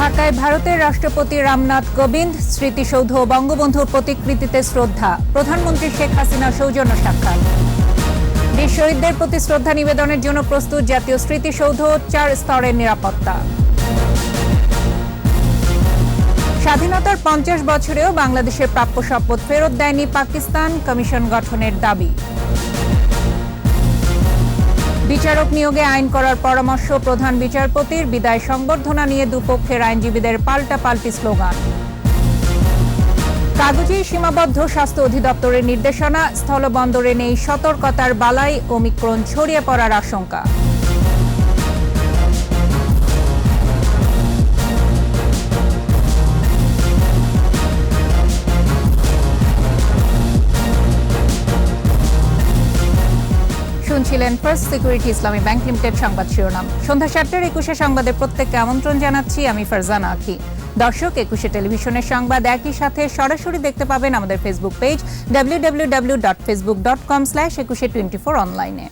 ঢাকায় ভারতের রাষ্ট্রপতি রামনাথ কোবিন্দ স্মৃতিসৌধ বঙ্গবন্ধুর প্রতিকৃতিতে শ্রদ্ধা, প্রধানমন্ত্রী শেখ হাসিনার সৌজন্য সাক্ষাৎ। বীর শহীদদের প্রতি শ্রদ্ধা নিবেদনের জন্য প্রস্তুত জাতীয় স্মৃতিসৌধ, 4 স্তরের নিরাপত্তা। স্বাধীনতার 50 বছরেও বাংলাদেশের প্রাপ্য সম্পদ ফেরত দেয়নি পাকিস্তান, কমিশন গঠনের দাবি। বিচারক নিয়োগে আইন করার পরামর্শ প্রধান বিচারপতির, বিদায় সংবর্ধনা নিয়ে দুপক্ষের আইনজীবীদের পাল্টাপাল্টি স্লোগান। কাগজেই সীমাবদ্ধ স্বাস্থ্য অধিদপ্তরের নির্দেশনা, স্থলবন্দরে নেই সতর্কতার বালাই, ওমিক্রন ছড়িয়ে পড়ার আশঙ্কা। শুনছিলেন ফার্স্ট সিকিউরিটি ইসলামী ব্যাংক লিমিটেড সংবাদ শিরোনাম। সন্ধ্যা 7টার 21 সংবাদে প্রত্যেককে আমন্ত্রণ জানাচ্ছি আমি ফারজানা আখি। দর্শক, 21 টেলিভিশনের সংবাদ একই সাথে সরাসরি দেখতে পাবেন আমাদের ফেসবুক পেজ www.facebook.com/2124 অনলাইনে।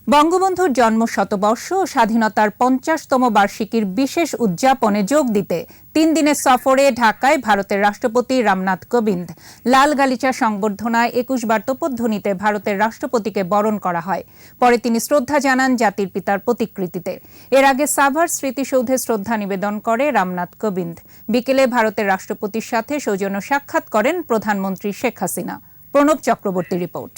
বঙ্গবন্ধুর জন্ম শতবর্ষ ও স্বাধীনতার 50তম বার্ষিকীর বিশেষ উদযাপনে যোগ দিতে 3 দিনের সফরে ঢাকায় ভারতের রাষ্ট্রপতি রামনাথ কোবিন্দ। লাল গালিচা সংবর্ধনায় 21 বার তোপধ্বনিতে ভারতের রাষ্ট্রপতিকে বরণ করা হয়। পরে তিনি শ্রদ্ধা জানান জাতির পিতার প্রতিকৃতিতে। এর আগে সাভার স্মৃতিসৌধে শ্রদ্ধা নিবেদন করে রামনাথ কোবিন্দ। বিকেলে ভারতের রাষ্ট্রপতির সাথে সৌজন্য সাক্ষাৎ করেন প্রধানমন্ত্রী শেখ হাসিনা। প্রণব চক্রবর্তী রিপোর্ট।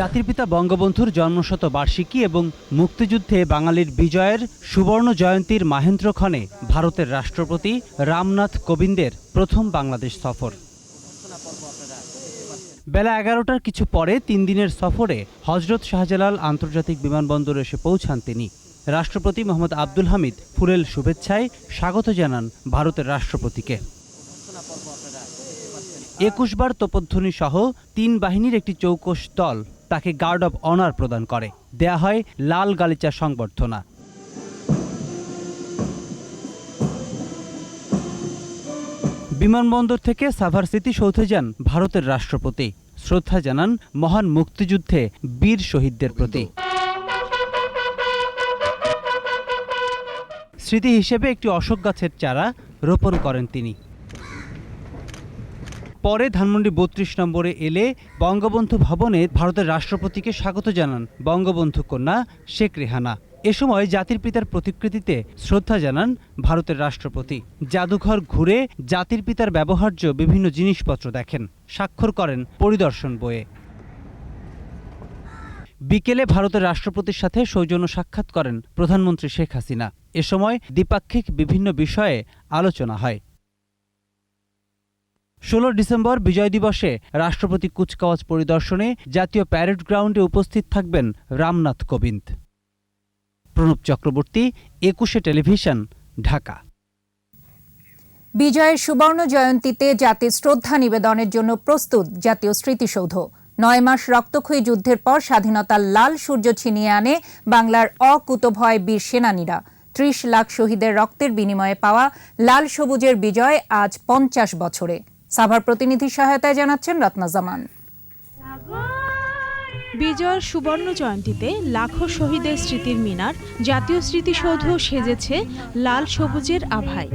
জাতির পিতা বঙ্গবন্ধুর জন্মশতবার্ষিকী এবং মুক্তিযুদ্ধে বাঙালির বিজয়ের সুবর্ণ জয়ন্তীর মাহেন্দ্রক্ষণে ভারতের রাষ্ট্রপতি রামনাথ কোবিন্দের প্রথম বাংলাদেশ সফর। বেলা 11টার কিছু পরে 3 দিনের সফরে হজরত শাহজালাল আন্তর্জাতিক বিমানবন্দরে এসে পৌঁছান তিনি। রাষ্ট্রপতি মোহাম্মদ আব্দুল হামিদ ফুলেল শুভেচ্ছায় স্বাগত জানান ভারতের রাষ্ট্রপতিকে। 21 বার তোপধ্বনি সহ 3 বাহিনীর একটি চৌকস দল তাকে গার্ড অব অনার প্রদান করে। দেয়া হয় লাল গালিচা সংবর্ধনা। বিমানবন্দর থেকে সাভার স্মৃতিসৌধে যান ভারতের রাষ্ট্রপতি। শ্রদ্ধা জানান মহান মুক্তিযুদ্ধে বীর শহীদদের প্রতি। স্মৃতি হিসেবে একটি অশোক গাছের চারা রোপণ করেন তিনি। পরে ধানমন্ডি 32 নম্বরে এলে বঙ্গবন্ধু ভবনে ভারতের রাষ্ট্রপতিকে স্বাগত জানান বঙ্গবন্ধু কন্যা শেখ রেহানা। এ সময় জাতির পিতার প্রতিকৃতিতে শ্রদ্ধা জানান ভারতের রাষ্ট্রপতি। জাদুঘর ঘুরে জাতির পিতার ব্যবহার্য বিভিন্ন জিনিসপত্র দেখেন, স্বাক্ষর করেন পরিদর্শন বইয়ে। বিকেলে ভারতের রাষ্ট্রপতির সাথে সৌজন্য সাক্ষাৎ করেন প্রধানমন্ত্রী শেখ হাসিনা। এ সময় দ্বিপাক্ষিক বিভিন্ন বিষয়ে আলোচনা হয়। 16 ডিসেম্বর বিজয় দিবসে রাষ্ট্রপতি কুচকাওয়াজ পরিদর্শনে জাতীয় প্যারেড গ্রাউন্ডে উপস্থিত থাকবেন রামনাথ কোবিন্দ। প্রণব চক্রবর্তী, 21 টেলিভিশন, ঢাকা। বিজয়ের সুবর্ণ জয়ন্তীতে জাতির শ্রদ্ধা নিবেদনের জন্য প্রস্তুত জাতীয় স্মৃতিসৌধ। 9 মাস রক্তক্ষয়ী যুদ্ধের পর স্বাধীনতার লাল সূর্য ছিনিয়ে আনে বাংলার অকুতভয় বীর সেনানীরা। 30 লাখ শহীদের রক্তের বিনিময়ে পাওয়া লাল সবুজের বিজয় আজ 50 বছরে। সাভার প্রতিনিধির সহায়তায় জানাচ্ছেন রত্না জামান। বিজয়ের সুবর্ণ জয়ন্তীতে লাখো শহীদের স্মৃতির মিনার জাতীয় স্মৃতিসৌধ সেজেছে লাল সবুজের আভায়।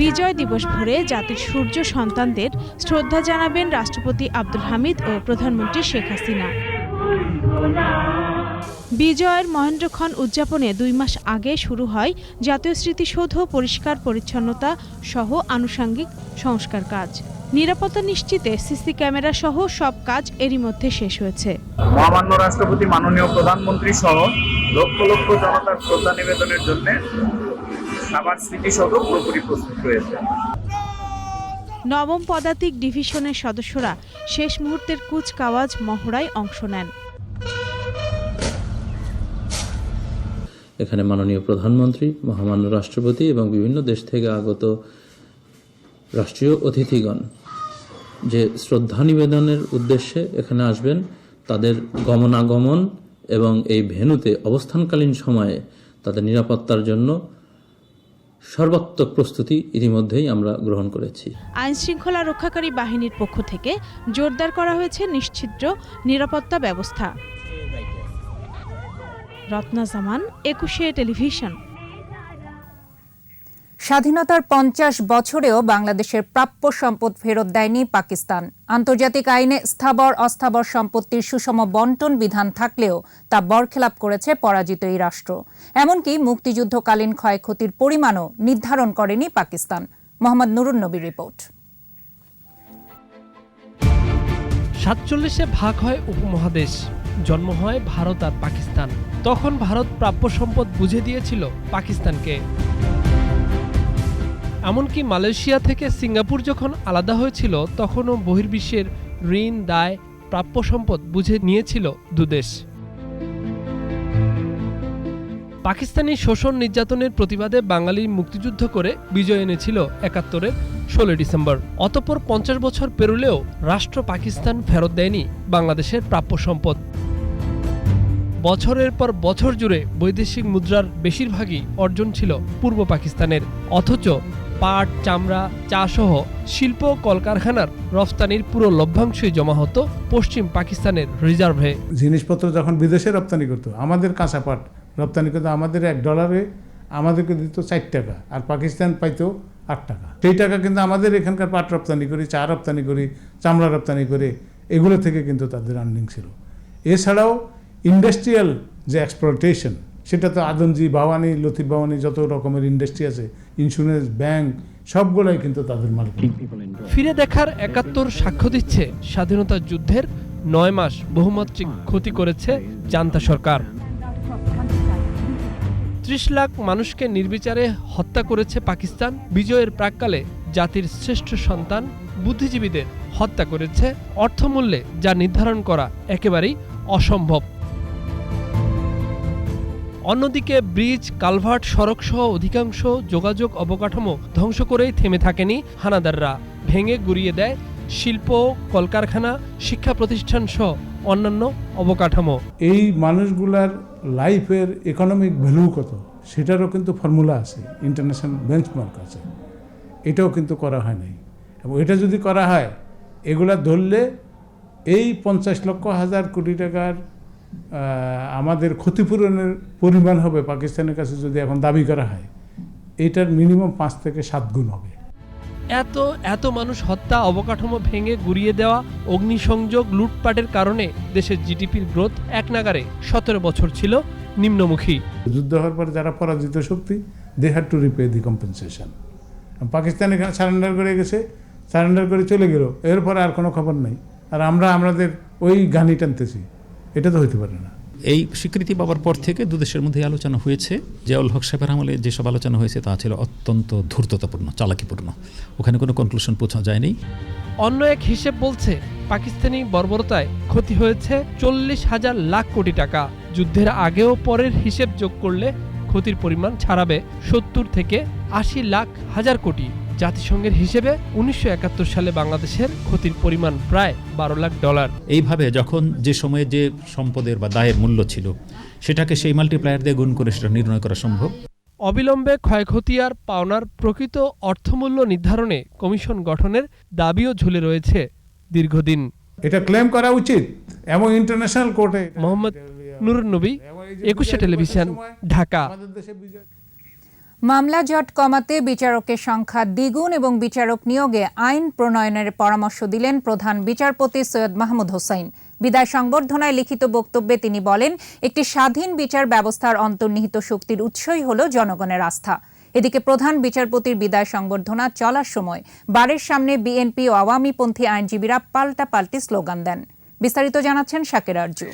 বিজয় দিবস ভোরে জাতির সূর্য সন্তানদের শ্রদ্ধা জানাবেন রাষ্ট্রপতি আব্দুল হামিদ ও প্রধানমন্ত্রী শেখ হাসিনা। বিজয়ের মহেন্দ্রক্ষণ উদযাপনে 2 মাস আগে শুরু হয় জাতীয় স্মৃতিসৌধ পরিষ্কার পরিচ্ছন্নতা সহ আনুষঙ্গিক সংস্কার কাজ। নিরাপত্তা নিশ্চিতে সিসি ক্যামেরা সহ সব কাজ এরই মধ্যে শেষ হয়েছে। মহামান্য রাষ্ট্রপতি, মাননীয় প্রধানমন্ত্রী সহ লক্ষ লক্ষ জনতার শ্রদ্ধা নিবেদনের জন্য সাভার স্মৃতিসৌধ পুরোপুরি প্রস্তুত রয়েছে। 9ম পদাতিক ডিভিশনের সদস্যরা শেষ মুহূর্তের কুচকাওয়াজ মহড়ায় অংশ নেন। এখানে মাননীয় প্রধানমন্ত্রী, মহামান্য রাষ্ট্রপতি এবং বিভিন্ন দেশ থেকে আগত রাষ্ট্রীয় অতিথিগণ যে শ্রদ্ধা নিবেদনের উদ্দেশ্যে এখানে আসবেন, তাদের গমনাগমন এবং এই ভেন্যুতে অবস্থানকালীন সময়ে তাদের নিরাপত্তার জন্য সর্বাত্মক প্রস্তুতি ইতিমধ্যেই আমরা গ্রহণ করেছি। আইন শৃঙ্খলা রক্ষাকারী বাহিনীর পক্ষ থেকে জোরদার করা হয়েছে নিশ্ছিদ্র নিরাপত্তা ব্যবস্থা। রত্না জামান, 21 টেলিভিশন। স্বাধীনতার 50 বছরেও বাংলাদেশের প্রাপ্য সম্পদ ফেরত দেয়নি পাকিস্তান। আন্তর্জাতিক আইনে স্থাবর অস্থাবর সম্পত্তির সুষম বন্টন বিধান থাকলেও তা বরখেলাপ করেছে পরাজিত এই রাষ্ট্র। এমনকি মুক্তিযুদ্ধকালীন ক্ষয়ক্ষতির পরিমাণও নির্ধারণ করেনি পাকিস্তান। মোহাম্মদ নুরুন নবীর রিপোর্ট। 47-এ ভাগ হয় উপমহাদেশ, জন্ম হয় ভারত আর পাকিস্তান। তখন ভারত প্রাপ্য সম্পদ বুঝে দিয়েছিল পাকিস্তানকে। এমনকি মালয়েশিয়া থেকে সিঙ্গাপুর যখন আলাদা হয়েছিল তখনও বহির্বিশ্বের ঋণ দায় প্রাপ্য সম্পদ বুঝে নিয়েছিল দুদেশ। পাকিস্তানি শোষণ নির্যাতনের প্রতিবাদে বাঙালি মুক্তিযুদ্ধ করে বিজয় এনেছিল 71-এর 16 ডিসেম্বর। অতঃপর 50 বছর পেরোলেও রাষ্ট্র পাকিস্তান ফেরত দেয়নি বাংলাদেশের প্রাপ্য সম্পদ। বছরের পর বছর জুড়ে বৈদেশিক মুদ্রার বেশিরভাগই অর্জন ছিল পূর্ব পাকিস্তানের, অথচ পাট, চামড়া, চা সহ শিল্প কলকারখানার রফতানির পুরো লভ্যাংশই জমা হতো পশ্চিম পাকিস্তানের রিজার্ভে। জিনিসপত্র যখন বিদেশে রপ্তানি করতো, আমাদের কাঁচা পাট রপ্তানি করতো, আমাদের $1 আমাদেরকে দিত 4 টাকা, আর পাকিস্তান পাইতো 8 টাকা। সেই টাকা কিন্তু আমাদের এখানকার পাট রপ্তানি করি, চা রপ্তানি করি, চামড়া রপ্তানি করে এগুলো থেকে কিন্তু তাদের আর্নিং ছিল। এছাড়াও ইন্ডাস্ট্রিয়াল যে এক্সপ্লয়টেশন, সেটা তো আদমজি, ভাওয়ানি, লতিফ ভাওয়ানি, যত রকমের ইন্ডাস্ট্রি আছে, ইন্স্যুরেন্স, ব্যাংক, সবগুলোই কিন্তু তাদের মালিক। ফিরে দেখার 71 সাক্ষ্য দিচ্ছে স্বাধীনতা যুদ্ধের 9 মাস বহুমাত্রিক ক্ষতি করেছে জান্তা সরকার। 30 লাখ মানুষকে নির্বিচারে হত্যা করেছে পাকিস্তান। বিজয়ের প্রাক্কালে জাতির শ্রেষ্ঠ সন্তান বুদ্ধিজীবীদের হত্যা করেছে অর্থমূল্যে, যা নির্ধারণ করা একেবারেই অসম্ভব। অন্যদিকে ব্রিজ, কালভার্ট, সড়ক সহ অধিকাংশ যোগাযোগ অবকাঠামো ধ্বংস করেই থেমে থাকেনি হানাদাররা। ভেঙে গুড়িয়ে দেয় শিল্প, কলকারখানা, শিক্ষা প্রতিষ্ঠান সহ অন্যান্য অবকাঠামো। এই মানুষগুলার লাইফের ইকোনমিক ভ্যালু কত, সেটারও কিন্তু ফর্মুলা আছে, ইন্টারন্যাশনাল বেঞ্চমার্ক আছে। এটাও কিন্তু করা হয় নাই, এবং এটা যদি করা হয়, এগুলা ধরলে এই 50 লক্ষ হাজার কোটি টাকার আমাদের ক্ষতিপূরণের পরিমাণ হবে পাকিস্তানের কাছে যদি এখন দাবি করা হয়, এটার মিনিমাম 5 থেকে 7 গুণ হবে। এত মানুষ হত্যা, অবকাঠামো ভেঙে গুড়িয়ে দেওয়া, অগ্নিসংযোগ, লুটপাটের কারণে দেশের জিডিপির গ্রোথ এক নাগারে 17 বছর ছিল নিম্নমুখী। যুদ্ধ হওয়ার পর যারা পরাজিত শক্তি, they had to repay the compensation. Pakistan এখানে সারেন্ডার করে গেছে, সারেন্ডার করে চলে গেল, এরপরে আর কোনো খবর নাই, আর আমরা আমাদের ওই গানি টানতেছি। এটা তো হইতে পারে না। এই স্বীকৃতি পাওয়ার পর থেকে দুদেশের মধ্যে আলোচনা হয়েছে। জিয়াউল হক সাহেবের আমলে যেসব আলোচনা হয়েছে তা ছিল অত্যন্ত ধূর্ততাপূর্ণ, চালাকিপূর্ণ। ওখানে কোনো কনক্লুশন পৌঁছা যায়নি। অন্য এক হিসেব বলছে পাকিস্তানি বর্বরতায় ক্ষতি হয়েছে 40,000 লাখ কোটি টাকা। যুদ্ধের আগেও পরের হিসেব যোগ করলে ক্ষতির পরিমাণ ছাড়াবে 70 থেকে 80 লাখ হাজার কোটি। জাতিসংঘের হিসেবে 1971 সালে বাংলাদেশের ক্ষতির পরিমাণ প্রায় $12 লাখ। এইভাবে যখন যে সময়ে যে সম্পদের বা দায়ের মূল্য ছিল, সেটাকে সেই মাল্টিপ্লায়ার দিয়ে গুণ করে সেটা নির্ণয় করা সম্ভব। অবিলম্বে ক্ষয়ক্ষতি আর পাওনার প্রকৃত অর্থমূল্য নির্ধারণে কমিশন গঠনের দাবিও ঝুলে রয়েছে দীর্ঘদিন। এটা ক্লেম করা উচিত এবং ইন্টারন্যাশনাল কোর্টে। মোহাম্মদ নুরুন নবী, 21 টেলিভিশন, ঢাকা। মামলা জট কমাতে বিচারকের সংখ্যা দ্বিগুণ এবং বিচারক নিয়োগে আইন প্রণয়নের পরামর্শ দিলেন প্রধান বিচারপতি সৈয়দ মাহমুদ হোসাইন। বিদায় সংবর্ধনায় লিখিত বক্তব্যে তিনি বলেন, একটি স্বাধীন বিচার ব্যবস্থার অন্তর্নিহিত শক্তির উৎসই হল জনগণের আস্থা। এদিকে প্রধান বিচারপতির বিদায় সংবর্ধনা চলার সময় বারের সামনে বিএনপি ও আওয়ামীপন্থী আইনজীবীরা পাল্টাপাল্টি স্লোগান দেন। বিস্তারিত জানাচ্ছেন শাকের আরজু।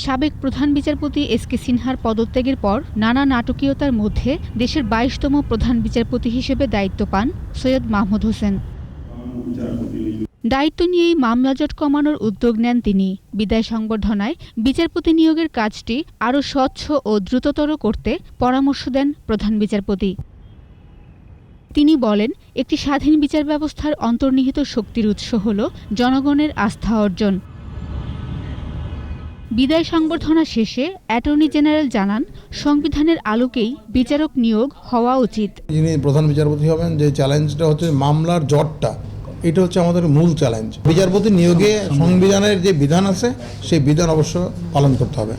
সাবেক প্রধান বিচারপতি এস.কে. সিনহার পদত্যাগের পর নানা নাটকীয়তার মধ্যে দেশের 22তম প্রধান বিচারপতি হিসেবে দায়িত্ব পান সৈয়দ মাহমুদ হোসেন। দায়িত্ব নিয়েই মামলা জট কমানোর উদ্যোগ নেন তিনি। বিদায় সংবর্ধনায় বিচারপতি নিয়োগের কাজটি আরও স্বচ্ছ ও দ্রুততর করতে পরামর্শ দেন প্রধান বিচারপতি। তিনি বলেন, একটি স্বাধীন বিচার ব্যবস্থার অন্তর্নিহিত শক্তির উৎস হল জনগণের আস্থা অর্জন। বিদায় সংবর্ধনা শেষে অ্যাটর্নি জেনারেল জানান, সংবিধানের আলোকেই বিচারক নিয়োগ হওয়া উচিত। যিনি প্রধান বিচারপতি হবেন, যে চ্যালেঞ্জটা হচ্ছে মামলার জটটা এটা হচ্ছে আমাদের মূল চ্যালেঞ্জ। বিচারপতি নিয়োগে সংবিধানের যে বিধান আছে সেই বিধান অবশ্য পালন করতে হবে।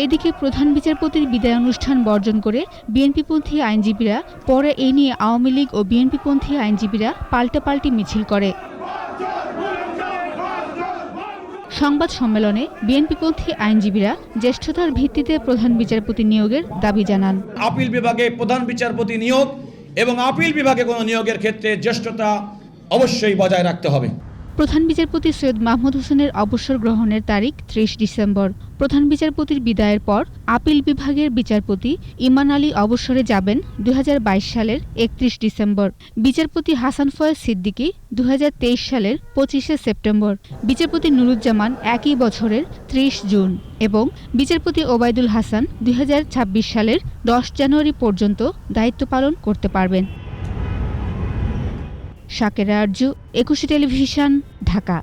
এদিকে প্রধান বিচারপতির বিদায় অনুষ্ঠান বর্জন করে বিএনপিপন্থী আইনজীবীরা পরে এ নিয়ে আওয়ামী লীগ ও বিএনপিপন্থী আইনজীবীরা পাল্টাপাল্টি মিছিল করে। সংবাদ সম্মেলনে বিএনপিপন্থী আইনজীবীরা জ্যেষ্ঠতার ভিত্তিতে প্রধান বিচারপতি নিয়োগের দাবি জানান। আপিল বিভাগে প্রধান বিচারপতি নিয়োগ এবং আপিল বিভাগে কোনো নিয়োগের ক্ষেত্রে জ্যেষ্ঠতা অবশ্যই বজায় রাখতে হবে। প্রধান বিচারপতি সৈয়দ মাহমুদ হোসেনের অবসর গ্রহণের তারিখ ৩০ ডিসেম্বর। প্রধান বিচারপতির বিদায়ের পর আপিল বিভাগের বিচারপতি ইমান আলী অবসরে যাবেন ২০২২ সালের ৩১ ডিসেম্বর। বিচারপতি হাসান ফয়েজ সিদ্দিকী ২০২৩ সালের ২৫ সেপ্টেম্বর। বিচারপতি নুরুজ্জামান একই বছরের ৩০ জুন এবং বিচারপতি ওবায়দুল হাসান ২০২৬ সালের ১০ জানুয়ারি পর্যন্ত দায়িত্ব পালন করতে পারবেন। শাকেরা আরজু, একুশে টেলিভিশন, ঢাকা।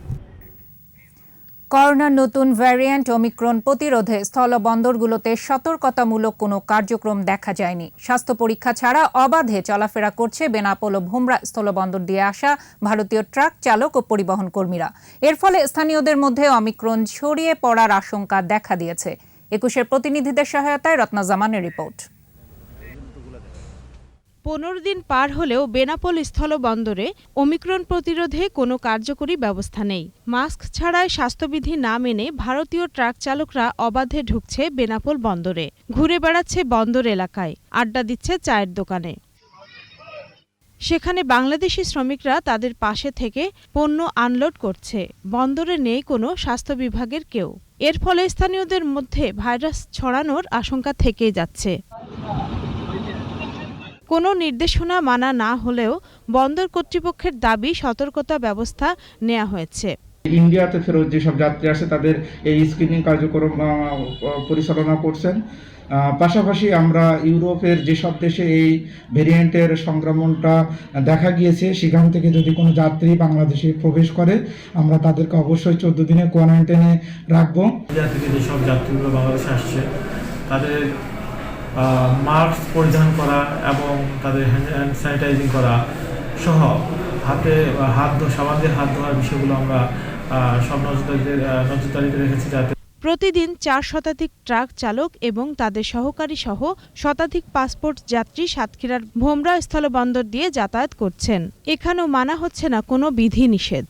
করোনার নতুন ভ্যারিয়েন্ট ওমিক্রন প্রতিরোধে স্থলবন্দরগুলোতে সতর্কতামূলক কোনো কার্যক্রম দেখা যায়নি। স্বাস্থ্য পরীক্ষা ছাড়া অবাধে চলাফেরা করছে বেনাপোল ও ভোমরা স্থলবন্দর দিয়ে আসা ভারতীয় ট্রাক চালক ও পরিবহন কর্মীরা। এর ফলে স্থানীয়দের মধ্যে ওমিক্রন ছড়িয়ে পড়ার আশঙ্কা দেখা দিয়েছে। একুশের প্রতিনিধিদের সহায়তায় রত্না জামানের রিপোর্ট। ১৫ দিন পার হলেও বেনাপোল স্থলবন্দরে ওমিক্রন প্রতিরোধে কোনো কার্যকরী ব্যবস্থা নেই। মাস্ক ছাড়াই স্বাস্থ্যবিধি না মেনে ভারতীয় ট্রাক চালকরা অবাধে ঢুকছে বেনাপোল বন্দরে, ঘুরে বেড়াচ্ছে বন্দর এলাকায়, আড্ডা দিচ্ছে চায়ের দোকানে। সেখানে বাংলাদেশি শ্রমিকরা তাদের পাশে থেকে পণ্য আনলোড করছে। বন্দরে নেই কোনো স্বাস্থ্য বিভাগের কেউ। এর ফলে স্থানীয়দের মধ্যে ভাইরাস ছড়ানোর আশঙ্কা থেকেই যাচ্ছে। কোনো নির্দেশনা মানা না হলেও বন্দর কর্তৃপক্ষের দাবি সতর্কতা ব্যবস্থা নেওয়া হয়েছে। ইন্ডিয়াতে ফেরত যেসব যাত্রী আসে তাদের এই স্ক্রিনিং কার্যক্রম পরিচালনা করছেন। পাশাপাশি আমরা ইউরোপের যেসব দেশে এই ভেরিয়েন্টের সংক্রমণটা দেখা গিয়েছে সেখান থেকে যদি কোনো যাত্রী বাংলাদেশে প্রবেশ করে আমরা তাদেরকে অবশ্যই 14 দিনের কোয়ারেন্টাইনে রাখবো। ইন্ডিয়া থেকে যেসব যাত্রীগুলো বাংলাদেশে আসছে তাদের মাস্ক পরিধান করা এবং তাদের হ্যান্ড স্যানিটাইজিং করা সহ সাবান দিয়ে হাত ধোয়ার বিষয়গুলো আমরা সব নজরদারিতে রেখেছি যাতে প্রতিদিন ৪ শতাধিক ট্রাক চালক এবং তাদের সহকারী সহ শতাধিক পাসপোর্ট যাত্রী সাতক্ষীরার ভোমরা স্থলবন্দর দিয়ে যাতায়াত করছেন। এখানেও মানা হচ্ছে না কোনো বিধি নিষেধ।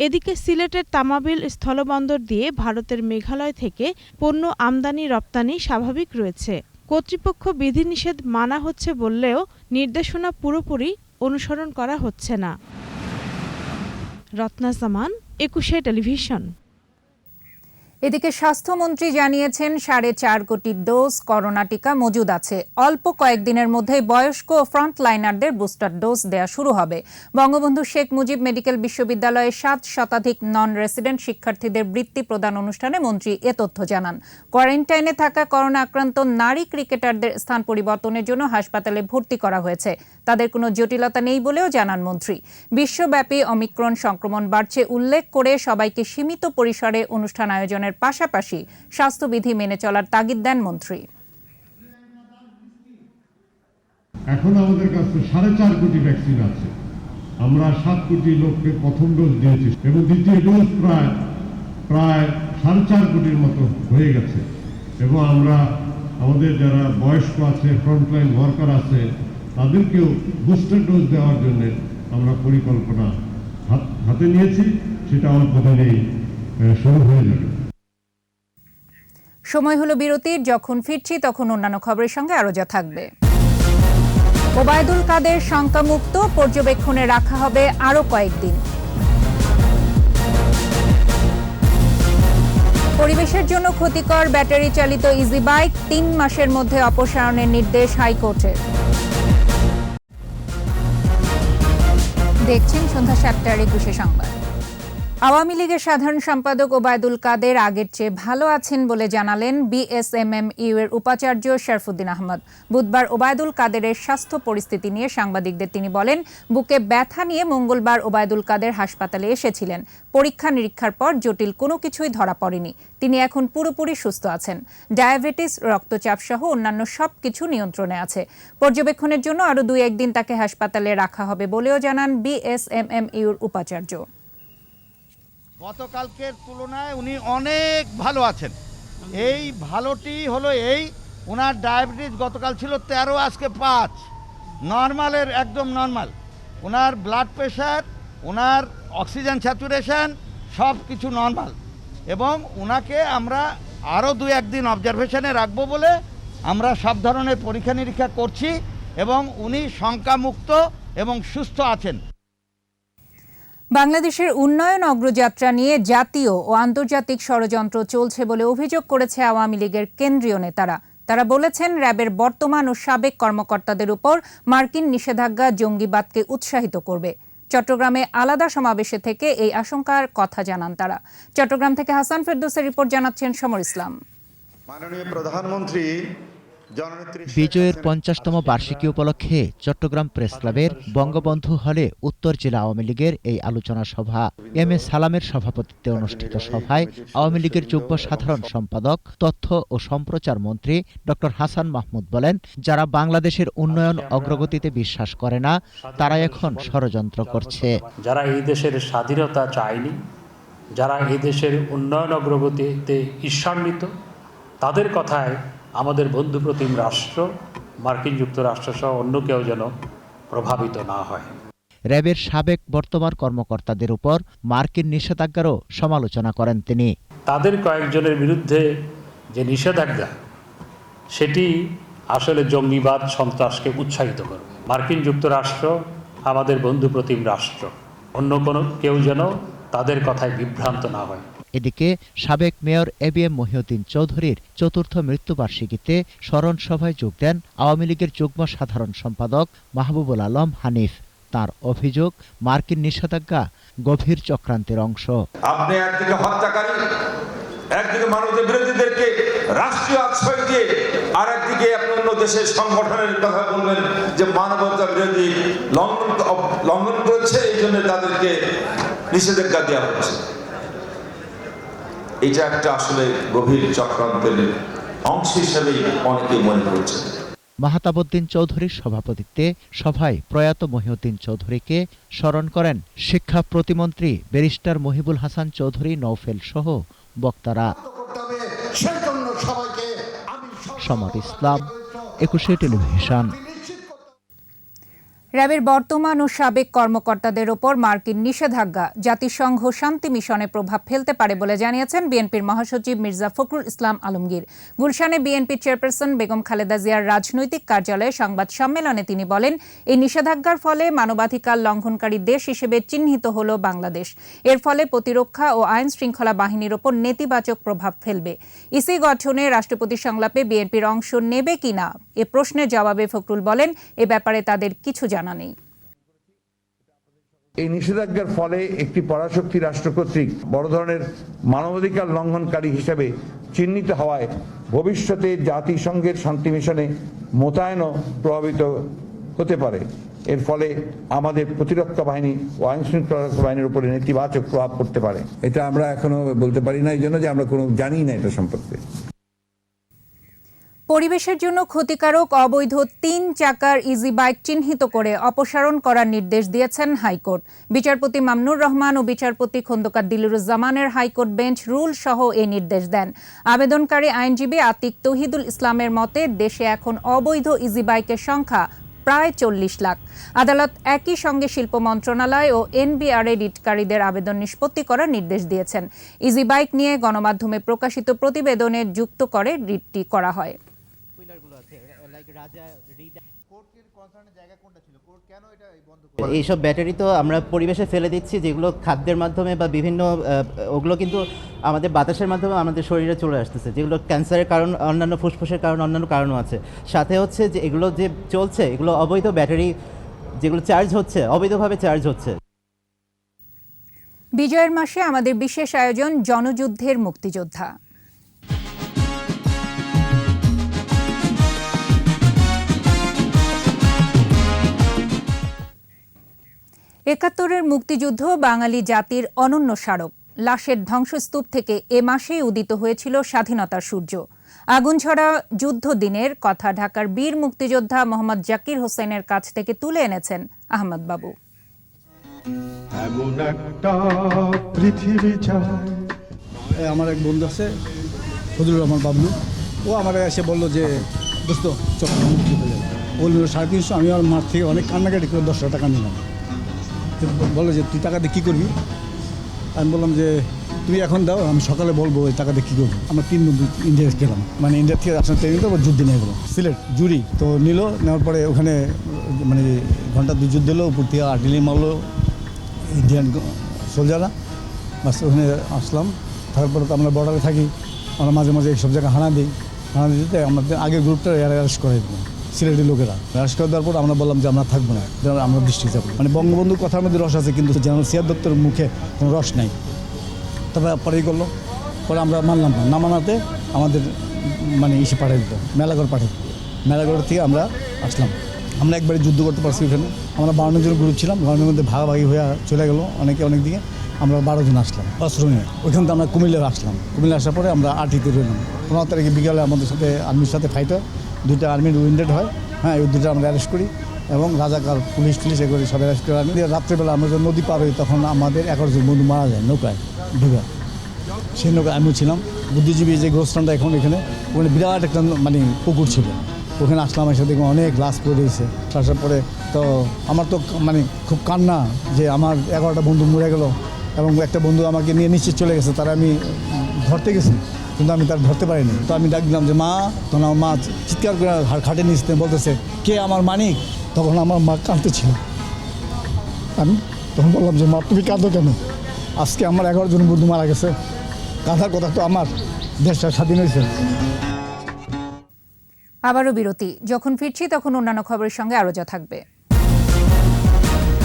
এদিকে সিলেটের তামাবিল স্থলবন্দর দিয়ে ভারতের মেঘালয় থেকে পণ্য আমদানি রপ্তানি স্বাভাবিক রয়েছে। কর্তৃপক্ষ বিধিনিষেধ মানা হচ্ছে বললেও নির্দেশনা পুরোপুরি অনুসরণ করা হচ্ছে না। রত্না জামান, একুশে টেলিভিশন। এদিকে স্বাস্থ্যমন্ত্রী জানিয়েছেন 4.5 কোটি ডোজ করোনা টিকা মজুদ আছে। অল্প কয়েকদিনের মধ্যেই বয়স্ক ও ফ্রন্টলাইনারদের বুস্টার ডোজ দেয়া শুরু হবে। বঙ্গবন্ধু শেখ মুজিব মেডিকেল বিশ্ববিদ্যালয়ে 7 শতাধিক নন রেসিডেন্ট শিক্ষার্থীদের বৃত্তি প্রদান অনুষ্ঠানে মন্ত্রী এ তথ্য জানান। কোয়ারেন্টাইনে থাকা করোনা আক্রান্ত নারী ক্রিকেটারদের স্থান পরিবর্তনের জন্য হাসপাতালে ভর্তি করা হয়েছে। তাদের কোনো জটিলতা নেই বলেও জানান মন্ত্রী। বিশ্বব্যাপী ওমিক্রন সংক্রমণ বাড়ছে উল্লেখ করে সবাইকে সীমিত পরিসরে অনুষ্ঠান আয়োজনের পাশাপাশি স্বাস্থ্যবিধি মেনে চলার তাগিদ দেন মন্ত্রী। এখন আমাদের কাছে 4.5 কোটি ভ্যাকসিন আছে। আমরা 7 কোটি লোককে প্রথম ডোজ দিয়েছি এবং দ্বিতীয় ডোজ প্রায় 4.5 কোটির মতো হয়ে গেছে এবং আমরা আমাদের যারা বয়স্ক আছে, ফ্রন্টলাইন ওয়ার্কার আছে, তাদেরকেও বুস্টার ডোজ দেওয়ার জন্য আমরা পরিকল্পনা হাতে নিয়েছি। সেটা অল্প দিনেই শুরু হয়ে যাবে। সময় হলো বিরতির। যখন ফিরছি তখন অন্যান্য খবরের সঙ্গে আরো যা থাকবে। ওবায়দুল কাদের শঙ্কামুক্ত, পর্যবেক্ষণে রাখা হবে আরো কয়েকদিন। পরিবেশের জন্য ক্ষতিকর ব্যাটারি চালিত ইজি বাইক 3 মাসের মধ্যে অপসারণের নির্দেশ হাইকোর্টের। দেখছেন সন্ধ্যা 7টার 21 সংবাদ। আওয়ামী লীগের সাধারণ সম্পাদক ওবায়দুল কাদের আগের চেয়ে ভালো আছেন বলে জানালেন বিএসএমএমইউ এর উপাচার্য শরফুদ্দিন আহমদ। বুধবার ওবায়দুল কাদেরের স্বাস্থ্য পরিস্থিতি নিয়ে সাংবাদিকদের তিনি বলেন, বুকে ব্যথা নিয়ে মঙ্গলবার ওবায়দুল কাদের হাসপাতালে এসেছিলেন। পরীক্ষা নিরীক্ষার পর জটিল কোনো কিছুই ধরা পড়েনি। তিনি এখন পুরোপুরি সুস্থ আছেন। ডায়াবেটিস, রক্তচাপ সহ অন্যান্য সবকিছু নিয়ন্ত্রণে আছে। পর্যবেক্ষণের জন্য আরও 2-1 দিন তাকে হাসপাতালে রাখা হবে বলেও জানান বিএসএমএমইউর উপাচার্য। গতকালকের তুলনায় উনি অনেক ভালো আছেন। এই ভালোটি হলো ওনার ডায়াবেটিস গতকাল ছিল 13, আজকে 5, নর্মালের একদম নর্মাল। ওনার ব্লাড প্রেশার, ওনার অক্সিজেন স্যাচুরেশন সব কিছু নর্মাল, এবং ওনাকে আমরা আরও 2-1 দিন অবজারভেশনে রাখবো বলে আমরা সব ধরনের পরীক্ষা নিরীক্ষা করছি, এবং উনি শঙ্কামুক্ত এবং সুস্থ আছেন। বাংলাদেশের উন্নয়ন অগ্রযাত্রা নিয়ে জাতীয় ও আন্তর্জাতিক ষড়যন্ত্র চলছে বলে অভিযোগ করেছে আওয়ামী লীগের কেন্দ্রীয় নেতারা। তারা বলেছেন, র্যাবের বর্তমান ও সাবেক কর্মকর্তাদের উপর মার্কিন নিষেধাজ্ঞা জঙ্গিবাদকে উৎসাহিত করবে। চট্টগ্রামে আলাদা সমাবেশে থেকে এই আশঙ্কার কথা জানান তারা। চট্টগ্রাম থেকে হাসান ফেরদৌসের রিপোর্ট জানাচ্ছেন সমর ইসলাম। মাননীয় প্রধানমন্ত্রী বিজয়ের 50তম বার্ষিকী উপলক্ষে চট্টগ্রাম প্রেস ক্লাবের বঙ্গবন্ধু হলে উত্তর জেলা আওয়ামী লীগের এই আলোচনা সভা এম এ সালামের সভাপতিত্বে অনুষ্ঠিত সভায় আওয়ামী লীগের যুগ্ম সাধারণ সম্পাদক, তথ্য ও সম্প্রচার মন্ত্রী ডক্টর হাসান মাহমুদ বলেন, যারা বাংলাদেশের উন্নয়ন অগ্রগতিতে বিশ্বাস করে না তারা এখন ষড়যন্ত্র করছে। যারা এই দেশের স্বাধীনতা চায়নি, যারা এই দেশের উন্নয়ন অগ্রগতিতে ঈর্ষান্বিত, তাদের কথায় আমাদের বন্ধুপ্রতিম রাষ্ট্র মার্কিন যুক্তরাষ্ট্র সহ অন্য কেউ যেন প্রভাবিত না হয়। র্যাবের সাবেক বর্তমান কর্মকর্তাদের উপর মার্কিন নিষেধাজ্ঞারও সমালোচনা করেন তিনি। তাদের কয়েকজনের বিরুদ্ধে যে নিষেধাজ্ঞা, সেটি আসলে জঙ্গিবাদ, সন্ত্রাসকে উৎসাহিত করবে। মার্কিন যুক্তরাষ্ট্র আমাদের বন্ধুপ্রতিম রাষ্ট্র, অন্য কোনো কেউ যেন তাদের কথায় বিভ্রান্ত না হয়। এদিকে সাবেক মেয়র এবিএম মহিউদ্দিন চৌধুরীর ৪র্থ মৃত্যুবার্ষিকীতে স্মরণ সভায় যোগ দেন আওয়ামী লীগের যুগ্ম সাধারণ সম্পাদক মাহবুবুল আলম হানিফ। তার অভিযোগ, মার্কিন নিষেধাজ্ঞা গভীর চক্রান্তের অংশ। আপনি একদিকে হত্যাকারী, একদিকে মানবতা বিরোধীদেরকে রাষ্ট্রীয় আশ্রয় দিয়ে, আর একদিকে আপনি অন্য দেশের সংগঠনের কথা বলবেন যে মানবতা বিরোধী লঙ্ঘন করেছে, এই জন্য তাদেরকে নিষেধাজ্ঞা দেওয়া হচ্ছে। এটা একটা আসলে গভীর চক্রান্তের অংশ হিসেবেই অনেকে মনে করছে। মাহতাবউদ্দিন চৌধুরীর সভাপতিত্বে সভায় প্রয়াত মহিউদ্দিন চৌধুরীকে স্মরণ করেন শিক্ষা প্রতিমন্ত্রী ব্যারিস্টার মহিবুল হাসান চৌধুরী নওফেল সহ বক্তারা। সমর ইসলাম, 21 টেলিভিশন। র্যাবের বর্তমান ও সাবেক কর্মকর্তাদের ওপর মার্কিন নিষেধাজ্ঞা জাতিসংঘ শান্তি মিশনে প্রভাব ফেলতে পারে বলে জানিয়েছেন বিএনপির মহাসচিব মির্জা ফখরুল ইসলাম আলমগীর। গুলশানে বিএনপি চেয়ারপারসন বেগম খালেদা জিয়ার রাজনৈতিক কার্যালয়ে সংবাদ সম্মেলনে তিনি বলেন, এই নিষেধাজ্ঞার ফলে মানবাধিকার লঙ্ঘনকারী দেশ হিসেবে চিহ্নিত হল বাংলাদেশ। এর ফলে প্রতিরক্ষা ও আইন শৃঙ্খলা বাহিনীর ওপর নেতিবাচক প্রভাব ফেলবে। ইসি গঠনে রাষ্ট্রপতি সংলাপে বিএনপির অংশ নেবে কিনা এ প্রশ্নের জবাবে ফখরুল বলেন, এ ব্যাপারে তাদের কিছু জানা নেই। এই নিষেধাজ্ঞার ফলে একটি পরাশক্তি রাষ্ট্র কর্তৃক বড় ধরনের মানবাধিকার লঙ্ঘনকারী হিসেবে চিহ্নিত হওয়ায় ভবিষ্যতে জাতিসংঘের শান্তি মিশনে মোতায়েনও প্রভাবিত হতে পারে। এর ফলে আমাদের প্রতিরক্ষা বাহিনী ও আইন শৃঙ্খলা বাহিনীর উপরে নেতিবাচক প্রভাব পড়তে পারে। এটা আমরা এখনো বলতে পারি না, এই জন্য যে আমরা কোনো জানি না এটা সম্পর্কে। পরিবেশের জন্য ক্ষতিকারক অবৈধ 3 চাকার ইজি বাইক চিহ্নিত করে অপসারণ করার নির্দেশ দিয়েছেন হাইকোর্ট। বিচারপতি মামনুর রহমান ও বিচারপতি খন্দকার দিলুরুজ্জামানের হাইকোর্ট বেঞ্চ রুল সহ এই নির্দেশ দেন। আবেদনকারী আইনজীবী আতিক তৌহিদুল ইসলামের মতে, দেশে এখন অবৈধ ইজি বাইকের সংখ্যা প্রায় 40 লাখ। আদালত একই সঙ্গে শিল্প মন্ত্রণালয় ও এনবিআরএ রিটকারীদের আবেদন নিষ্পত্তি করার নির্দেশ দিয়েছেন। ইজি বাইক নিয়ে গণমাধ্যমে প্রকাশিত প্রতিবেদনে যুক্ত করে রিটটি করা হয়। এইসব ব্যাটারি তো আমরা পরিবেশে ফেলে দিচ্ছি, যেগুলো খাদ্যের মাধ্যমে বা বিভিন্ন ওগুলো কিন্তু আমাদের বাতাসের মাধ্যমে আমাদের শরীরে চলে আসতেছে, যেগুলো ক্যান্সারের কারণ, অন্যান্য ফুসফুসের কারণ, অন্যান্য কারণও আছে। সাথে হচ্ছে যে এগুলো যে চলছে, এগুলো অবৈধ ব্যাটারি, যেগুলো চার্জ হচ্ছে, অবৈধভাবে চার্জ হচ্ছে। বিজয়ের মাসে আমাদের বিশেষ আয়োজন জনযুদ্ধের মুক্তিযোদ্ধা। একাত্তরের মুক্তিযুদ্ধ বাঙালি জাতির অনন্য স্মারক। লাশের ধ্বংসস্তূপ থেকে এ মাসেই উদিত হয়েছিল স্বাধীনতার সূর্য। আগুনঝরা যুদ্ধ দিনের কথা ঢাকার বীর মুক্তিযোদ্ধা মোহাম্মদ জাকির হোসেনের কাছ থেকে তুলে এনেছেন আহমদ বাবু। এমন একটা পৃথিবী চাই। আমার এক বন্ধু আছে ফজলুর রহমান বাবলু, ও আমার এসে বললো যে দোস্ত চট্টগ্রাম মুক্তি হয়ে যাবে। ও নিল 350, আমি আমার মাঠ থেকে অনেক কান্নাকাটি করে 10 টাকা নিলাম। বললো যে তুই টাকা দিয়ে কী করবি? আমি বললাম যে তুমি এখন দাও, আমি সকালে বলবো ওই টাকা দিয়ে কী করবো। আমরা 3 বন্ধু ইন্ডিয়া গেলাম, মানে ইন্ডিয়া থেকে আসলে ট্রেনিং তো যুদ্ধ নিয়ে গেলো সিলেট জুড়ি। তো নিল, নেওয়ার পরে ওখানে মানে ঘন্টা 2 যুদ্ধ দিলো, উপর থেকে আর্টিলারি মারলো ইন্ডিয়ান সোলজাররা। বাস ওখানে আসলাম। তারপরে তো আমরা বর্ডারে থাকি, আমরা মাঝে মাঝে এইসব জায়গায় হানা দিই। হানা দিতে আমাদের আগের গ্রুপটা অ্যারেস্ট করে দিল সিলেটের লোকেরা। অ্যারেস্ট করে দেওয়ার পর আমরা বললাম যে আমরা থাকবো না, আমরা ডিস্ট্রিক্ট যাবো। মানে বঙ্গবন্ধুর কথার মধ্যে রস আছে, কিন্তু জেনারেল সিয়াদ দত্তের মুখে কোনো রস নাই। তারপরে পরেই করলো, পরে আমরা মানলাম না, মানাতে আমাদের মানে ইসে পাঠিয়ে দিত, মেলাঘর পাঠিয়ে দিত। মেলাঘর থেকে আমরা আসলাম। আমরা একবারে যুদ্ধ করতে পারছি ওখানে। আমরা 52 জন গ্রুপ ছিলাম, গ্রামের মধ্যে ভাগাভাগি হয়ে চলে গেলো অনেকে অনেক দিকে। আমরা 12 জন আসলাম অস্ত্র নিয়ে। ওইখান থেকে আমরা কুমিল্লার আসলাম। কুমিল্লা আসার পরে আমরা আটিতে রইলাম। 15 তারিখে বিকালে আমাদের সাথে আর্মির সাথে ফাইট হয়, 2টা আর্মির উইন্ডেড হয়। হ্যাঁ, ওই 2টা আমরা অ্যারেস্ট করি এবং রাজাকার পুলিশ এগুলো সব অ্যারেস্ট করে আনি। রাত্রেবেলা আমরা যখন নদী পার হই, তখন আমাদের 11 জন বন্ধু মারা যায় নৌকায় ডুবে। সেই নৌকায় আমিও ছিলাম। বুদ্ধিজীবী যে গোস্থানটা এখন এখানে, ওখানে বিরাট একটা মানে পুকুর ছিল। ওখানে আসলাম, এসে দেখলাম অনেক লাশ পড়ে রয়েছে। আসার পরে তো আমার তো মানে খুব কান্না যে আমার 11টা বন্ধু মরে গেল, এবং একটা বন্ধু আমাকে নিয়ে নিশ্চিত চলে গেছে। তারা আমি ধরতে গেছি, কিন্তু আমি তার ধরতে পারিনি। তো আমি ডাক দিলাম যে মা, তখন আমার মা চিৎকার করে খাটে নিচতে বলতেছে, কে আমার মানিক? তখন আমার মা কাঁদতেছিল। আমি তখন বললাম যে মা, তুমি কাঁদো কেন? আজকে আমার 11 জন বন্ধু মারা গেছে, কাঁদার কথা তো আমার, দেশটা স্বাধীন হয়েছে। আবারও বিরতি। যখন ফিরছি তখন অন্যান্য খবরের সঙ্গে আরো যা থাকবে।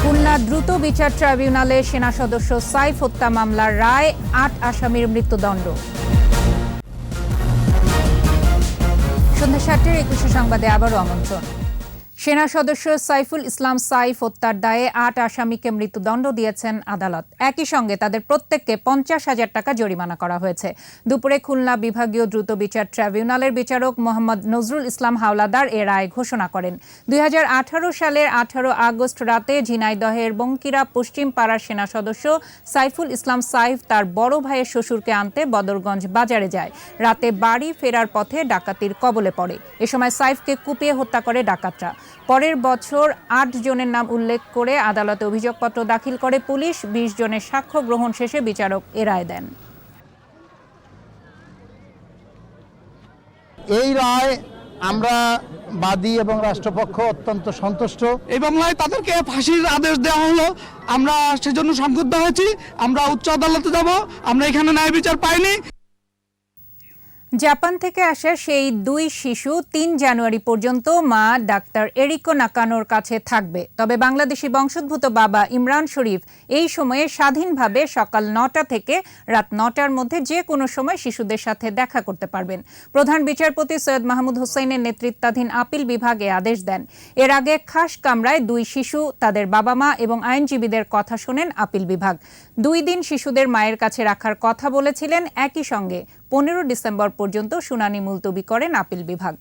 খুলনা দ্রুত বিচার ট্রাইব্যুনালে সেনা সদস্য সাইফ হত্যা মামলার রায়, 8 আসামির মৃত্যুদণ্ড। সন্ধ্যা 7টার 21 সংবাদে আবারও আমন্ত্রণ। সেনা সদস্য সাইফুল ইসলাম সাইফ হত্যার দায়ে 8 আসামিকে মৃত্যুদণ্ড দিয়েছেন আদালত। একই সঙ্গে তাদের প্রত্যেককে 50,000 টাকা জরিমানা করা হয়েছে। দুপুরে খুলনা বিভাগীয় দ্রুত বিচার ট্রাইব্যুনালের বিচারক মোহাম্মদ নজরুল ইসলাম হাওলাদার এ রায় ঘোষণা করেন। 2018 সালের 18 আগস্ট রাতে ঝিনাইদহের বঙ্কিরা পশ্চিম পাড়ার সেনা সদস্য সাইফুল ইসলাম সাইফ তার বড় ভাইয়ের শ্বশুরকে আনতে বদরগঞ্জ বাজারে যায়। রাতে বাড়ি ফেরার পথে ডাকাতির কবলে পড়ে। এ সময় সাইফকে কুপিয়ে হত্যা করে ডাকাতরা। পরের বছর 8 জনের নাম উল্লেখ করে আদালতে অভিযোগপত্র দাখিল করে পুলিশ। 20 জনের সাক্ষ্য গ্রহণ শেষে বিচারক এ রায় দেন। এই রায় আমরা বাদী এবং রাষ্ট্রপক্ষ অত্যন্ত সন্তুষ্ট। এই মামলায় তাদেরকে ফাঁসির আদেশ দেওয়া হলো, আমরা সেজন্য সংক্ষুব্ধ হয়েছি। আমরা উচ্চ আদালতে যাব, আমরা এখানে ন্যায় বিচার পাইনি। জাপান থেকে আসা সেই 2 শিশু 3 জানুয়ারি পর্যন্ত মা ডাক্তার এরিকো নাকানোর কাছে থাকবে। তবে বাংলাদেশি বংশোদ্ভূত বাবা ইমরান শরীফ এই সময়ে স্বাধীনভাবে সকাল 9টা থেকে রাত 9টার মধ্যে যে কোনো সময় শিশুদের সাথে দেখা করতে পারবেন। প্রধান বিচারপতি সৈয়দ মাহমুদ হোসেনের নেতৃত্বাধীন আপিল বিভাগে আদেশ দেন। এর আগে খাস কামরায় 2 শিশু, তাদের বাবা মা এবং আইনজীবীদের কথা শোনেন আপিল বিভাগ। 2 দিন শিশুদের মায়ের কাছে রাখার কথা বলেছিলেন। একই সঙ্গে 15 ডিসেম্বর পর্যন্ত শুনানি মুলতবি করেন আপিল বিভাগ।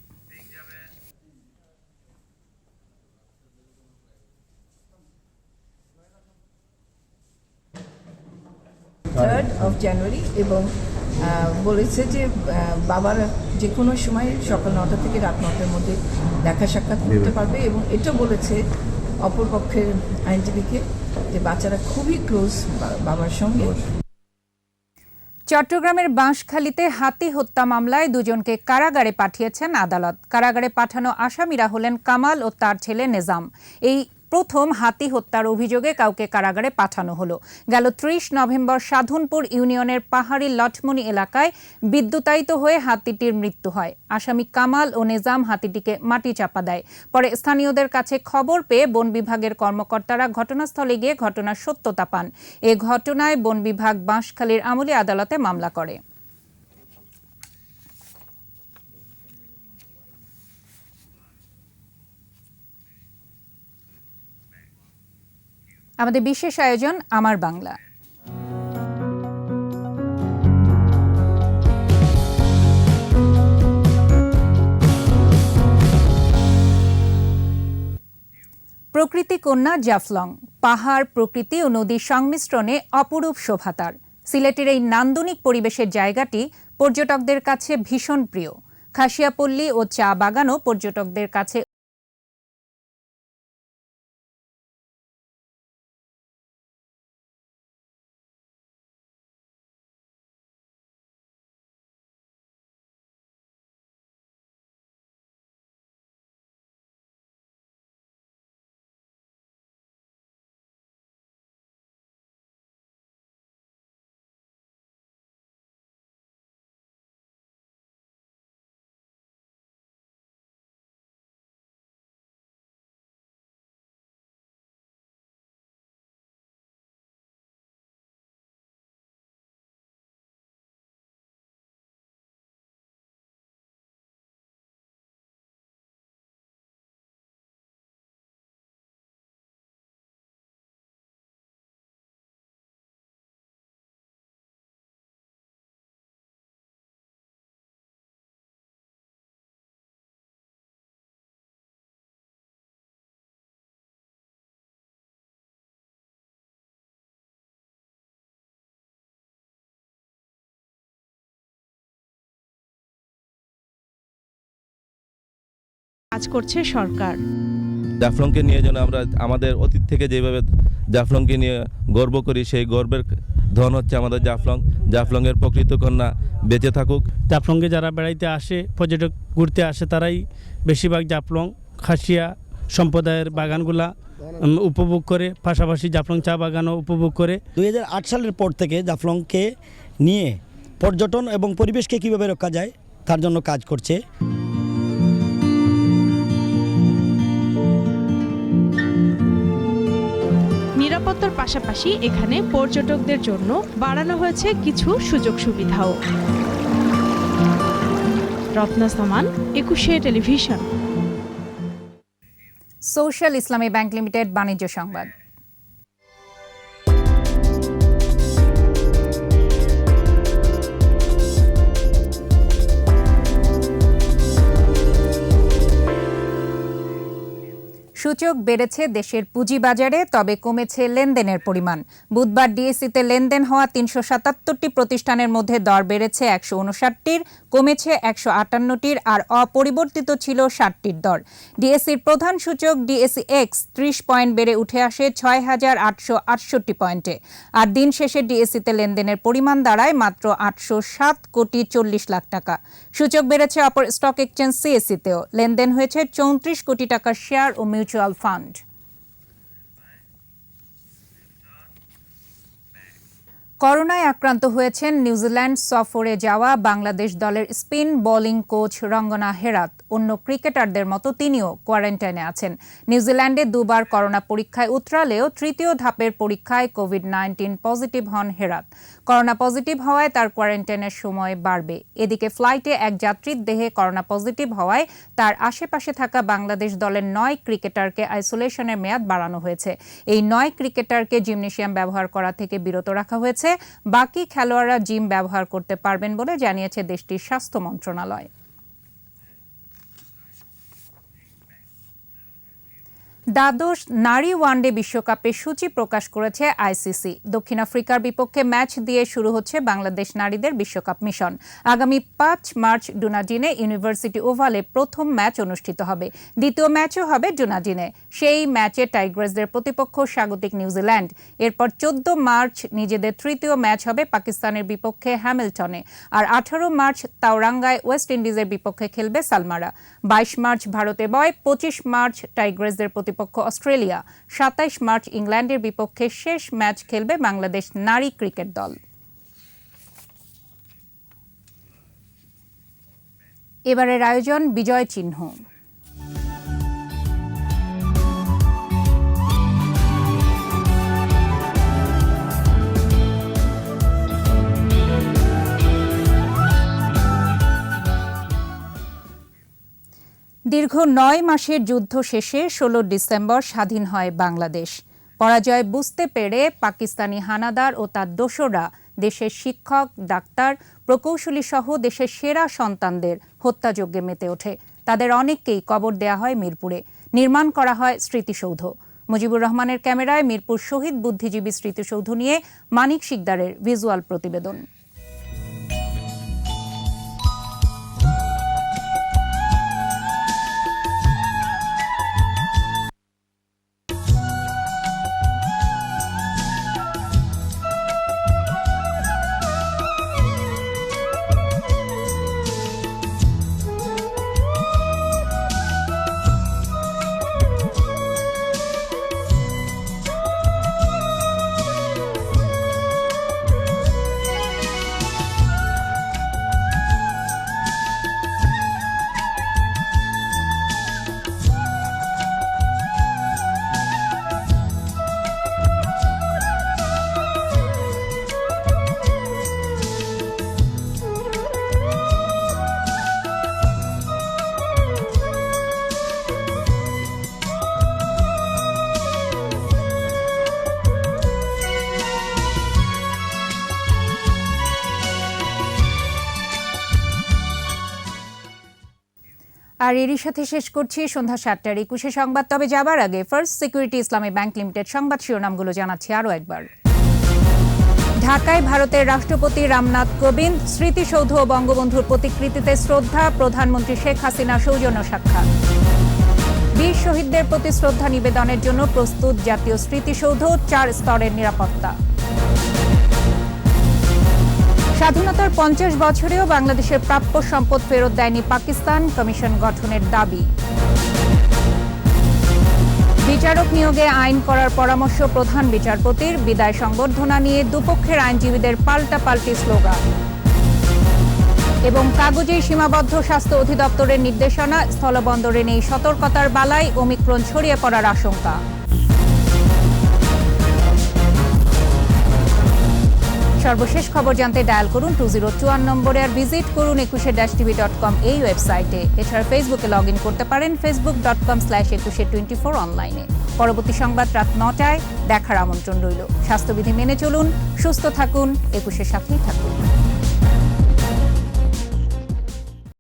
3rd জানুয়ারি এবং বলেছে যে বাবার যে কোনো সময় সকাল 9টা থেকে রাত 9টার মধ্যে দেখা সাক্ষাৎ করতে পারবে, এবং এটা বলেছে অপরপক্ষের আইনজীবীকে যে বাচ্চারা খুবই ক্লোজ বাবার সঙ্গে। চট্টগ্রামের বাঁশখালীতে হাতি হত্যা মামলায় 2 জনকে কারাগারে পাঠিয়েছেন আদালত। কারাগারে পাঠানো আসামিরা হলেন কামাল ও তার ছেলে নেজাম। এই প্রথম হাতি হত্যার অভিযোগে কাউকে কারাগারে পাঠানো হলো। গেল ৩০ নভেম্বর সাধনপুর ইউনিয়নের পাহাড়ি লটমনি এলাকায় বিদ্যুতায়িত হয়ে হাতিটির মৃত্যু হয়। আসামি কামাল ও নিজাম হাতিটিকে মাটি চাপা দেয়। পরে স্থানীয়দের কাছে খবর পেয়ে বন বিভাগের কর্মকর্তারা ঘটনাস্থলে গিয়ে ঘটনার সত্যতা পান। এ ঘটনায় বন বিভাগ বাঁশখালীর আমলি আদালতে মামলা করে। আমাদের বিশেষ আয়োজন আমার বাংলা। প্রকৃতি কন্যা জাফলং, পাহাড়, প্রকৃতি ও নদীর সংমিশ্রণে অপরূপ শোভা তার। সিলেটের এই নান্দনিক পরিবেশের জায়গাটি পর্যটকদের কাছে ভীষণ প্রিয়। খাসিয়াপল্লী ও চা বাগানও পর্যটকদের কাছে কাজ করছে সরকার। জাফলংকে নিয়ে যেন আমরা আমাদের অতীত থেকে যেভাবে জাফলংকে নিয়ে গর্ব করি, সেই গর্বের ধন হচ্ছে আমাদের জাফলং। জাফলংয়ের প্রকৃত কন্যা বেঁচে থাকুক। জাফলংয়ে যারা বেড়াইতে আসে, পর্যটক ঘুরতে আসে, তারাই বেশিরভাগ জাফলং খাসিয়া সম্প্রদায়ের বাগানগুলা উপভোগ করে, পাশাপাশি জাফলং চা বাগানও উপভোগ করে। 2008 সালের পর থেকে জাফলংকে নিয়ে পর্যটন এবং পরিবেশকে কীভাবে রক্ষা যায় তার জন্য কাজ করছে। নিরাপত্তার পাশাপাশি এখানে পর্যটকদের জন্য বাড়ানো হয়েছে কিছু সুযোগ সুবিধাও। রত্না সামান, 21 টেলিভিশন। সোশ্যাল ইসলামী ব্যাংক লিমিটেড বাণিজ্য সংবাদ। সূচক বেড়েছে দেশের পুঁজিবাজারে, তবে কমেছে লেনদেনের পরিমাণ। বুধবার ডিএসইতে লেনদেন হওয়া ৩৭৭টি প্রতিষ্ঠানের মধ্যে দর বেড়েছে ১৫৯টির, কমেছে ১৫৮টির, আর অপরিবর্তিত ছিল ৬০টির দর। ডিএসইর প্রধান সূচক ডিএসই এক্স ৩০ পয়েন্ট বেড়ে উঠে আসে ৬,৮৬৮ পয়েন্টে। আর দিন শেষে ডিএসইতে লেনদেনের পরিমাণ দাঁড়ায় মাত্র ৮০৭,৪০,০০,০০০ টাকা। সূচক বেড়েছে অপর স্টক এক্সচেঞ্জ সিএসইতেও। লেনদেন হয়েছে ৩৪ কোটি টাকার শেয়ার ও মিউচুয়াল ফান্ড। করোনায় আক্রান্ত হয়েছেন নিউজিল্যান্ড সফরে যাওয়া বাংলাদেশ দলের spin bowling coach Rangana Herat. অন্য ক্রিকেটারদের মতো তিনিও কোয়ারেন্টাইনে আছেন। নিউজিল্যান্ডে দুবার করোনা পরীক্ষায় উতরালেও তৃতীয় ধাপের পরীক্ষায় কোভিড-19 পজিটিভ হন হেরাত। করোনা পজিটিভ হওয়ায় তার কোয়ারেন্টাইনের সময় বাড়বে। এদিকে ফ্লাইটে এক যাত্রীর দেহে করোনা পজিটিভ হওয়ায় তার আশেপাশে থাকা বাংলাদেশ দলের 9 ক্রিকেটারকে আইসোলেশনের মেয়াদ বাড়ানো হয়েছে। এই 9 ক্রিকেটারকে জিমনেশিয়াম ব্যবহার করা থেকে বিরত রাখা হয়েছে। বাকি খেলোয়াড়রা জিম ব্যবহার করতে পারবেন বলে জানিয়েছে দেশটির স্বাস্থ্য মন্ত্রণালয়। দ্বাদশ নারী ওয়ানডে বিশ্বকাপে সূচি প্রকাশ করেছে আইসিসি। দক্ষিণ আফ্রিকার বিপক্ষে ম্যাচ দিয়ে শুরু হচ্ছে বাংলাদেশ নারীদের বিশ্বকাপ মিশন। আগামী 5 মার্চ ডুনাজিনে ইউনিভার্সিটি ওভালে প্রথম ম্যাচ অনুষ্ঠিত হবে। দ্বিতীয় ম্যাচও হবে ডুনাজিনে। সেই ম্যাচে টাইগ্রাসদের প্রতিপক্ষ স্বাগতিক নিউজিল্যান্ড। এরপর 14 মার্চ নিজেদের তৃতীয় ম্যাচ হবে পাকিস্তানের বিপক্ষে হ্যামিল্টনে। আর 18 মার্চ তাওরাঙ্গায় ওয়েস্ট ইন্ডিজের বিপক্ষে খেলবে সালমারা। 22 মার্চ ভারতে বয়, 25 মার্চ টাইগ্রাসদের প্রতিপক্ষ প্রতিপক্ষ অস্ট্রেলিয়া। 27 মার্চ ইংল্যান্ডের বিপক্ষে শেষ ম্যাচ খেলবে বাংলাদেশ নারী ক্রিকেট দল। এবারের আয়োজন বিজয় চিহ্ন। দীর্ঘ 9 মাসের যুদ্ধ শেষে 16 ডিসেম্বর স্বাধীন হয় বাংলাদেশ। পরাজয় বুঝতে পেরে পাকিস্তানি হানাদার ও তার দোসররা দেশের শিক্ষক, ডাক্তার, প্রকৌশলী সহ দেশের সেরা সন্তানদের হত্যাযজ্ঞে মেতে ওঠে। তাদের অনেককেই কবর দেয়া হয় মিরপুরে। নির্মাণ করা হয় স্মৃতিসৌধ। মুজিবুর রহমানের ক্যামেরায় মিরপুর শহীদ বুদ্ধিজীবী স্মৃতিসৌধ নিয়ে মানিক শিকদারের ভিজুয়াল প্রতিবেদন। আর এরই সাথে শেষ করছি সন্ধ্যা 7টার 21 সংবাদ। তবে যাবার আগে ফার্স্ট সিকিউরিটি ইসলামী ব্যাংক লিমিটেড সংবাদ শিরোনামগুলো জানাচ্ছি আরও একবার। ঢাকায় ভারতের রাষ্ট্রপতি রামনাথ কোবিন্দ, স্মৃতিসৌধ ও বঙ্গবন্ধুর প্রতিকৃতিতে শ্রদ্ধা, প্রধানমন্ত্রী শেখ হাসিনা সৌজন্য সাক্ষাৎ। বীর শহীদদের প্রতি শ্রদ্ধা নিবেদনের জন্য প্রস্তুত জাতীয় স্মৃতিসৌধ, 4 স্তরের নিরাপত্তা। স্বাধীনতার 50 বছরেও বাংলাদেশের প্রাপ্য সম্পদ ফেরত দেয়নি পাকিস্তান, কমিশন গঠনের দাবি। বিচারক নিয়োগে আইন করার পরামর্শ প্রধান বিচারপতির, বিদায় সংবর্ধনা নিয়ে দুপক্ষের আইনজীবীদের পাল্টাপাল্টি স্লোগান। এবং কাগজেই সীমাবদ্ধ স্বাস্থ্য অধিদপ্তরের নির্দেশনা, স্থলবন্দরে নেই সতর্কতার বালাই, ওমিক্রন ছড়িয়ে পড়ার আশঙ্কা। সর্বশেষ খবর জানতে ডায়াল করুন 2021 নম্বরে আর ভিজিট করুন 21-tv.com এই ওয়েবসাইটে। এছাড়া ফেসবুকে লগ ইন করতে পারেন facebook.com/2124 অনলাইনে। পরবর্তী সংবাদ রাত 9টায় দেখার আমন্ত্রণ রইল। স্বাস্থ্যবিধি মেনে চলুন, সুস্থ থাকুন, 21-এর সাথেই থাকুন।